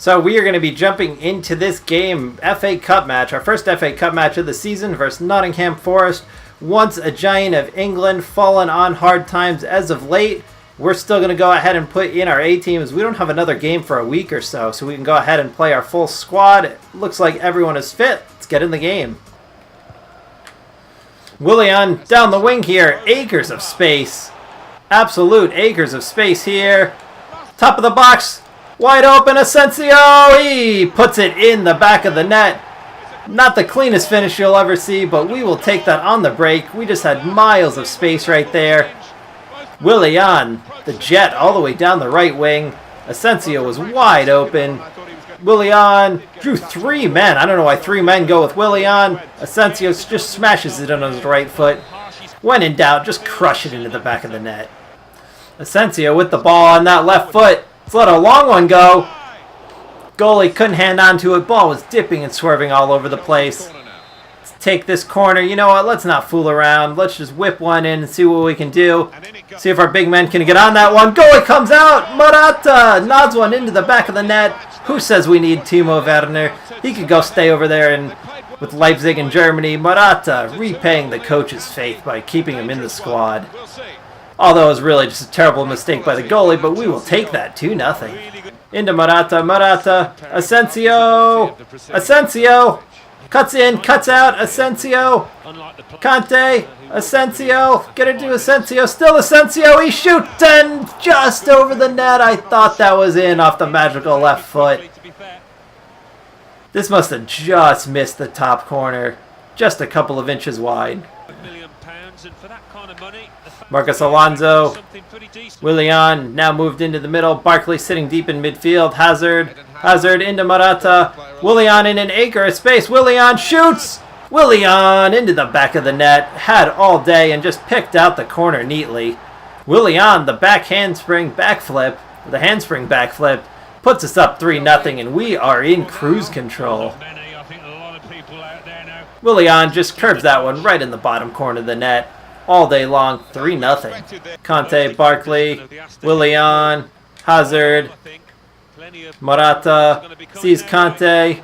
So we are going to be jumping into this game, FA Cup match, our first FA Cup match of the season versus Nottingham Forest. Once a giant of England, fallen on hard times as of late. We're still going to go ahead and put in our A teams. We don't have another game for a week or so, so we can go ahead and play our full squad. It looks like everyone is fit. Let's get in the game. Willian down the wing here. Acres of space. Absolute acres of space here. Top of the box. Wide open, Asensio. He puts it in the back of the net. Not the cleanest finish you'll ever see, but we will take that on the break. We just had miles of space right there. Willian, the jet, all the way down the right wing. Asensio was wide open. Willian drew three men. I don't know why three men go with Willian. Asensio just smashes it on his right foot. When in doubt, just crush it into the back of the net. Asensio with the ball on that left foot. Let's let a long one go. Goalie couldn't hand on to it. Ball was dipping and swerving all over the place. Let's take this corner. You know what? Let's not fool around. Let's just whip one in and see what we can do. See if our big men can get on that one. Goalie comes out. Morata nods one into the back of the net. Who says we need Timo Werner? He could go stay over there and with Leipzig in Germany. Morata repaying the coach's faith by keeping him in the squad. Although it was really just a terrible mistake by the goalie, but we will take that 2-0. Into Morata, Morata, Asensio, Asensio, cuts in, cuts out, Asensio, Conte, Asensio, get it to Asensio, still Asensio, he shoots and just over the net. I thought that was in off the magical left foot. This must have just missed the top corner, just a couple of inches wide. Marcus Alonso, Willian now moved into the middle. Barkley sitting deep in midfield. Hazard into Morata. Willian in an acre of space. Willian shoots. Willian into the back of the net. Had all day and just picked out the corner neatly. Willian, the back handspring backflip, the handspring backflip, puts us up 3-0, and we are in cruise control. Willian just curves that one right in the bottom corner of the net. All day long, 3-0. Conte, Barkley, Willian, Hazard, Morata, sees Conte.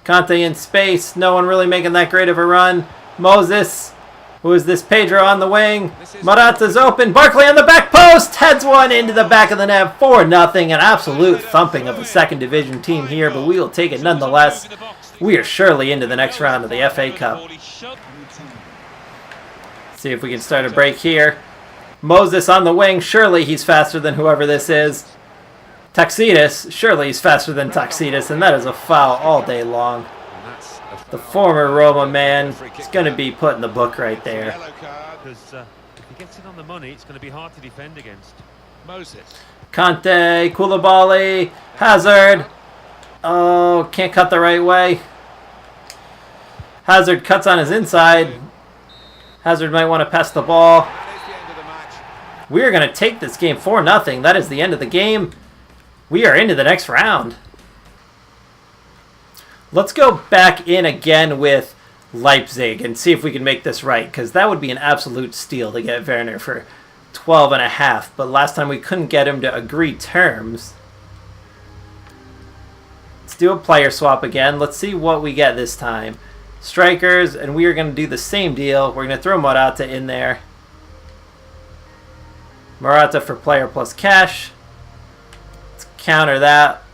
Conte in space, no one really making that great of a run. Moses, who is this? Pedro on the wing. Morata's open, Barkley on the back post, heads one into the back of the net, 4-0. An absolute thumping of a second division team here, but we will take it nonetheless. We are surely into the next round of the FA Cup. See if we can start a break here. Moses on the wing. Surely he's faster than whoever this is. Taxidis. Surely he's faster than Taxidis. And that is a foul all day long. The former Roma man is going to be put in the book right there. Because if he gets it on the money, it's going to be hard to defend against. Moses. Conte. Koulibaly. Hazard. Oh, can't cut the right way. Hazard cuts on his inside. Hazard might want to pass the ball. We are going to take this game 4-0. That is the end of the game. We are into the next round. Let's go back in again with Leipzig and see if we can make this right, because that would be an absolute steal to get Werner for 12.5. But last time we couldn't get him to agree terms. Let's do a player swap again. Let's see what we get this time. Strikers, and we are going to do the same deal. We're going to throw Morata in there. Morata for player plus cash. Let's counter that.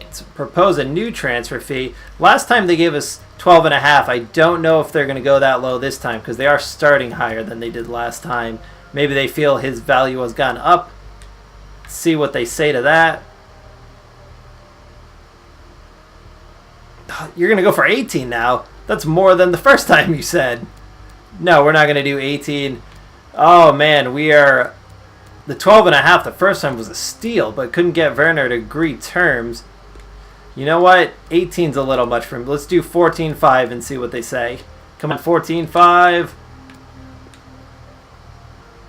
Let's propose a new transfer fee. Last time they gave us 12.5. I don't know if they're going to go that low this time, because they are starting higher than they did last time. Maybe they feel his value has gone up. Let's see what they say to that. You're going to go for 18 now. That's more than the first time you said. No, we're not going to do 18. Oh, man, we are... The 12.5 the first time was a steal, but couldn't get Werner to agree terms. You know what? 18's a little much for him. Let's do 14.5 and see what they say. Come on, 14.5.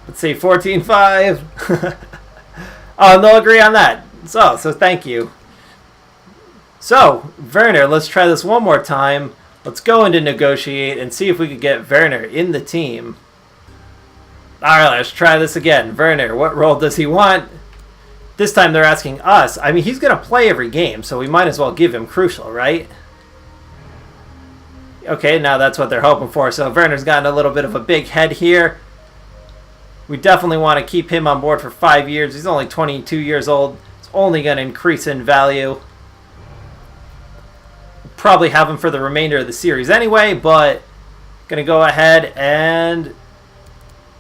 Let's say 14.5. Oh, and they'll agree on that. So thank you. So, Werner, let's try this one more time. Let's go into negotiate and see if we can get Werner in the team. Alright, let's try this again. Werner, what role does he want? This time they're asking us. I mean, he's going to play every game, so we might as well give him crucial, right? Okay, now that's what they're hoping for. So Werner's gotten a little bit of a big head here. We definitely want to keep him on board for 5 years. He's only 22 years old. It's only going to increase in value. Probably have him for the remainder of the series anyway, but going to go ahead and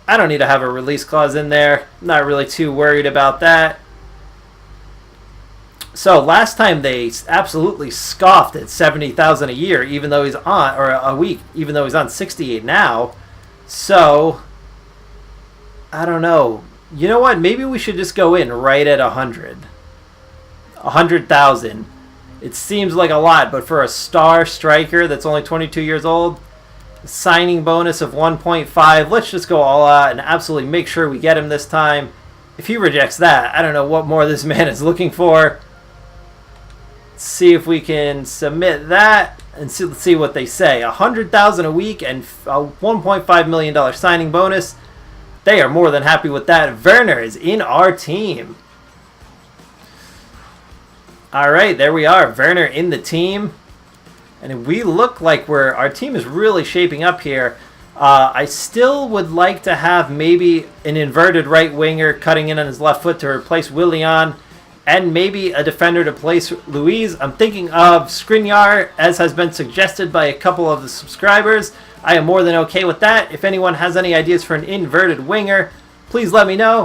I don't need to have a release clause in there. Not really too worried about that. So last time they absolutely scoffed at 70,000 a year, even though he's on, or a week, even though he's on 68 now. So I don't know. You know what? Maybe we should just go in right at 100,000. It seems like a lot, but for a star striker that's only 22 years old, a signing bonus of 1.5. Let's just go all out and absolutely make sure we get him this time. If he rejects that, I don't know what more this man is looking for. See if we can submit that and see what they say. 100,000 a week and a $1.5 million signing bonus. They are more than happy with that. Werner is in our team. All right, there we are. Werner in the team. And we look like our team is really shaping up here. I still would like to have maybe an inverted right winger cutting in on his left foot to replace Willian. And maybe a defender to place Luiz. I'm thinking of Skriniar, as has been suggested by a couple of the subscribers. I am more than okay with that. If anyone has any ideas for an inverted winger, please let me know.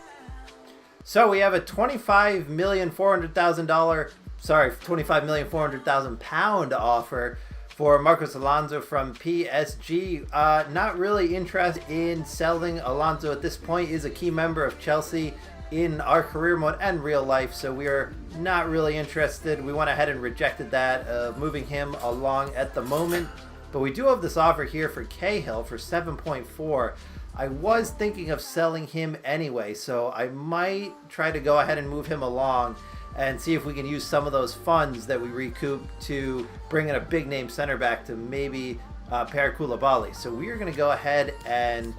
So we have a £25,400,000 offer for Marcos Alonso from PSG. Not really interested in selling Alonso at this point. He is a key member of Chelsea in our career mode and real life, so we are not really interested. We went ahead and rejected that, moving him along at the moment. But we do have this offer here for Cahill for 7.4. I was thinking of selling him anyway, so I might try to go ahead and move him along and see if we can use some of those funds that we recoup to bring in a big name center back to maybe Per Koulibaly. So we are going to go ahead and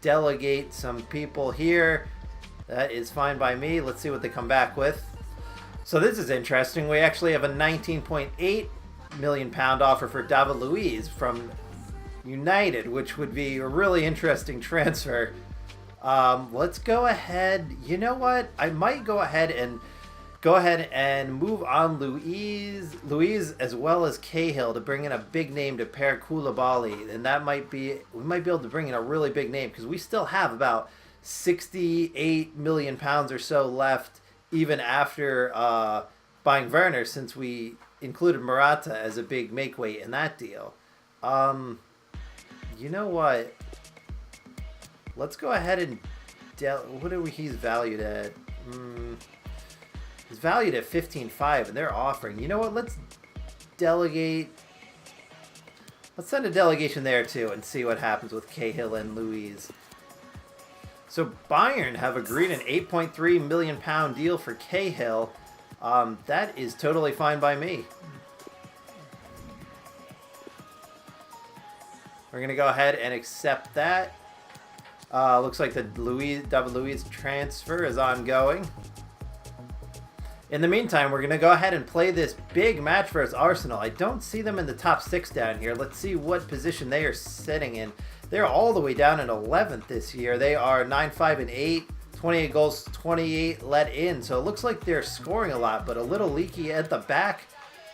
delegate some people here. That is fine by me. Let's see what they come back with. So this is interesting. We actually have a £19.8 million offer for David Luiz from United, which would be a really interesting transfer. Let's go ahead. You know what? I might go ahead and move on Luiz as well as Cahill to bring in a big name to pair Koulibaly, and that might be, we might be able to bring in a really big name because we still have about 68 million pounds or so left even after buying Werner, since we included Morata as a big make weight in that deal. You know what? Let's go ahead and what are he's valued at? He's valued at 15.5 and they're offering. You know what? Let's delegate. Let's send a delegation there too and see what happens with Cahill and Luiz. So Bayern have agreed an 8.3 million pound deal for Cahill. That is totally fine by me. We're going to go ahead and accept that. Looks like the David Luiz transfer is ongoing. In the meantime, we're going to go ahead and play this big match versus Arsenal. I don't see them in the top 6 down here. Let's see what position they are sitting in. They're all the way down in 11th this year. They are 9-5-8, 28 goals, 28 let in. So it looks like they're scoring a lot, but a little leaky at the back,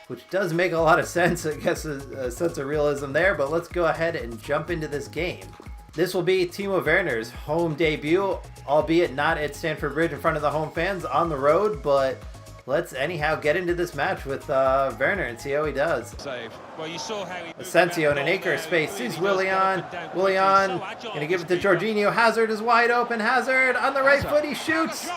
which does make a lot of sense. I guess a sense of realism there. But let's go ahead and jump into this game. This will be Timo Werner's home debut, albeit not at Stamford Bridge in front of the home fans, on the road, but let's anyhow get into this match with Werner and see how he does. Well, you saw how Asensio in an acre of space sees Willian. Willian going to give it to Jorginho. Hazard is wide open. Hazard on the right foot. He shoots.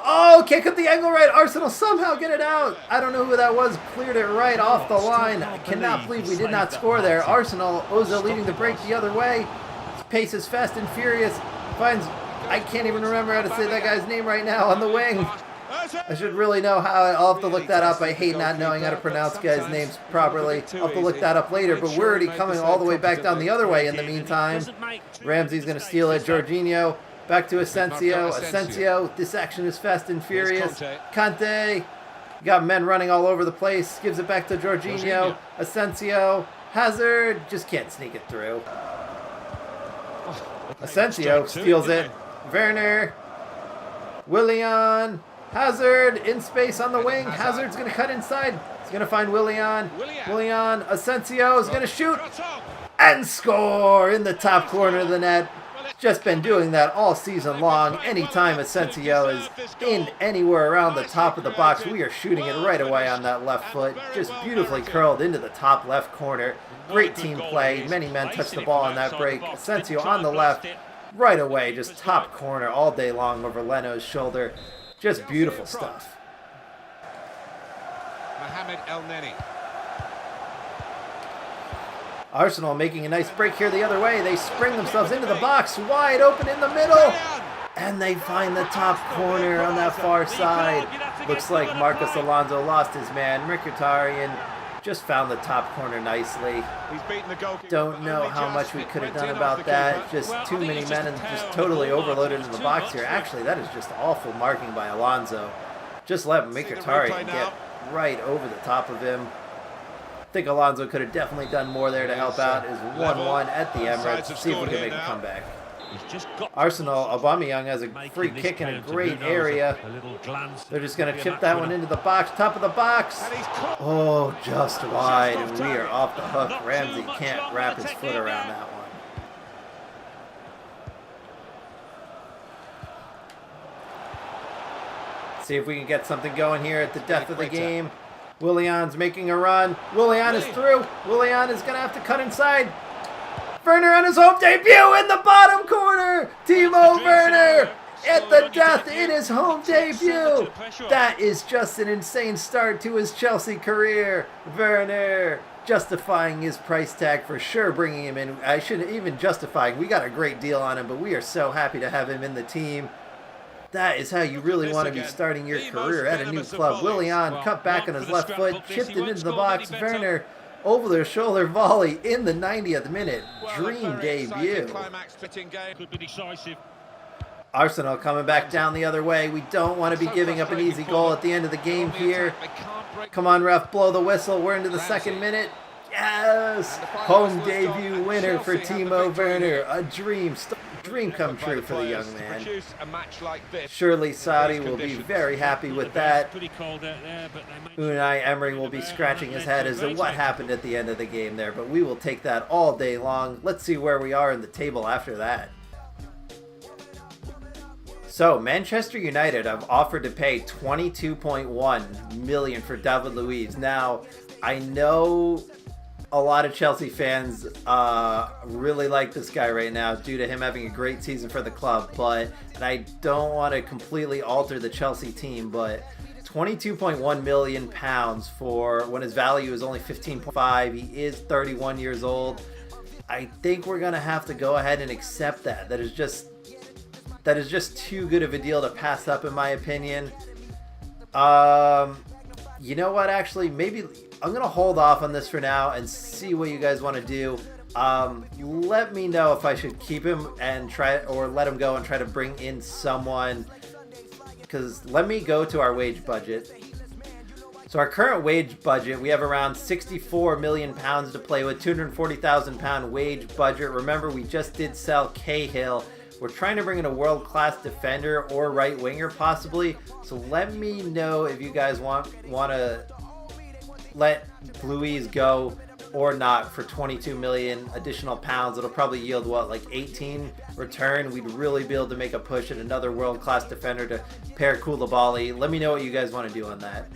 Oh, kick at the angle right. Arsenal somehow get it out. I don't know who that was. Cleared it right off the line. I cannot believe we did not score there. Arsenal, Ozil leading the break the other way. His pace is fast and furious. Finds, I can't even remember how to say that guy's name right now, on the wing. I should really know how. I'll have to look that up. I hate not knowing how to pronounce guys' names properly. I'll have to look that up later, but we're already coming all the way back down the other way in the meantime. Ramsey's going to steal it. Jorginho Back to Asensio. Asensio. This action is fast and furious. Conte. Got men running all over the place. Gives it back to Jorginho. Asensio. Hazard. Just can't sneak it through. Asensio steals it. Werner. Willian. Hazard in space on the wing. Hazard's going to cut inside. He's going to find Willian. Willian. Asensio is going to shoot. And score in the top corner of the net. Just been doing that all season long. Anytime Asensio is in anywhere around the top of the box, we are shooting it right away on that left foot. Just beautifully curled into the top left corner. Great team play. Many men touched the ball on that break. Asensio on the left, right away, just top corner all day long over Leno's shoulder. Just beautiful stuff. Mohamed El Neni. Arsenal making a nice break here the other way. They spring themselves into the box, wide open in the middle. And they find the top corner on that far side. Looks like Marcos Alonso lost his man. Mkhitaryan just found the top corner nicely. Don't know how much we could have done about that. Just too many men and just totally overloaded in the box here. Actually, that is just awful marking by Alonso. Just let Mkhitaryan get right over the top of him. I think Alonso could have definitely done more there to help out. Is 1-1 at the Emirates. See if we can make a comeback. Arsenal, Aubameyang has a free kick in a great area. They're just going to chip that one into the box. Top of the box. Oh, just wide. And we are off the hook. Ramsey can't wrap his foot around that one. See if we can get something going here at the death of the game. Willian's making a run. Willian is through. Willian is going to have to cut inside. Werner on his home debut in the bottom corner. Timo Werner at the death in his home debut. That is just an insane start to his Chelsea career. Werner justifying his price tag for sure, bringing him in. I shouldn't even justifying. We got a great deal on him, but we are so happy to have him in the team. That is how you really want to be starting your career at a new club. Willian cut back on his left foot, chipped it into the box. Werner over their shoulder volley in the 90th minute. Dream debut. Arsenal coming back down the other way. We don't want to be giving up an easy goal at the end of the game here. Come on, ref, blow the whistle. We're into the second minute. Yes! Home debut winner for Timo Werner. A dream come true for the young man. Surely Saudi will be very happy with that. Unai Emery will be scratching his head as to what happened at the end of the game there, but we will take that all day long. Let's see where we are in the table after that. So, Manchester United have offered to pay $22.1 million for David Luiz. Now, I know a lot of Chelsea fans really like this guy right now due to him having a great season for the club, and I don't want to completely alter the Chelsea team, but £22.1 million for when his value is only 15.5. He is 31 years old. I think we're gonna have to go ahead and accept that. That is just too good of a deal to pass up, in my opinion. You know what? Actually, maybe I'm gonna hold off on this for now and see what you guys want to do. Let me know if I should keep him and let him go and try to bring in someone. Because let me go to our wage budget. So our current wage budget, we have around £64 million to play with, £240,000 wage budget. Remember, we just did sell Cahill. We're trying to bring in a world-class defender or right winger possibly. So let me know if you guys want to let Luiz go or not for 22 million additional pounds. It'll probably yield what, like 18 return. We'd really be able to make a push at another world-class defender to pair Koulibaly. Let me know what you guys want to do on that.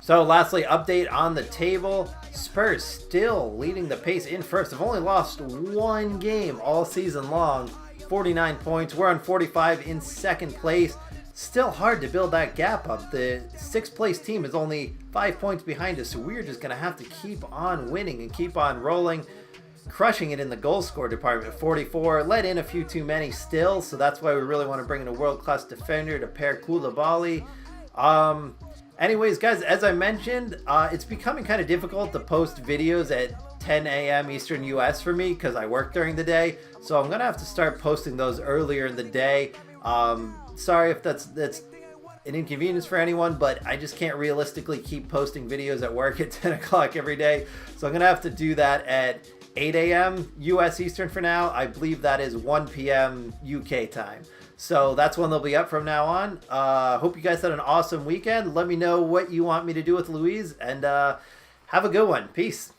So lastly, update on the table. Spurs still leading the pace in first. They've only lost one game all season long. 49 points. We're on 45 in second place. Still hard to build that gap up. The sixth place team is only 5 points behind us, so we're just going to have to keep on winning and keep on rolling. Crushing it in the goal score department. 44. Let in a few too many still, so that's why we really want to bring in a world-class defender to pair Koulibaly. Anyways, guys, as I mentioned, it's becoming kind of difficult to post videos at 10 a.m. Eastern US for me because I work during the day. So I'm going to have to start posting those earlier in the day. Sorry if that's an inconvenience for anyone, but I just can't realistically keep posting videos at work at 10 o'clock every day. So I'm going to have to do that at 8 a.m. US Eastern for now. I believe that is 1 p.m. UK time. So that's when they'll be up from now on. Hope you guys had an awesome weekend. Let me know what you want me to do with Louise, and have a good one. Peace.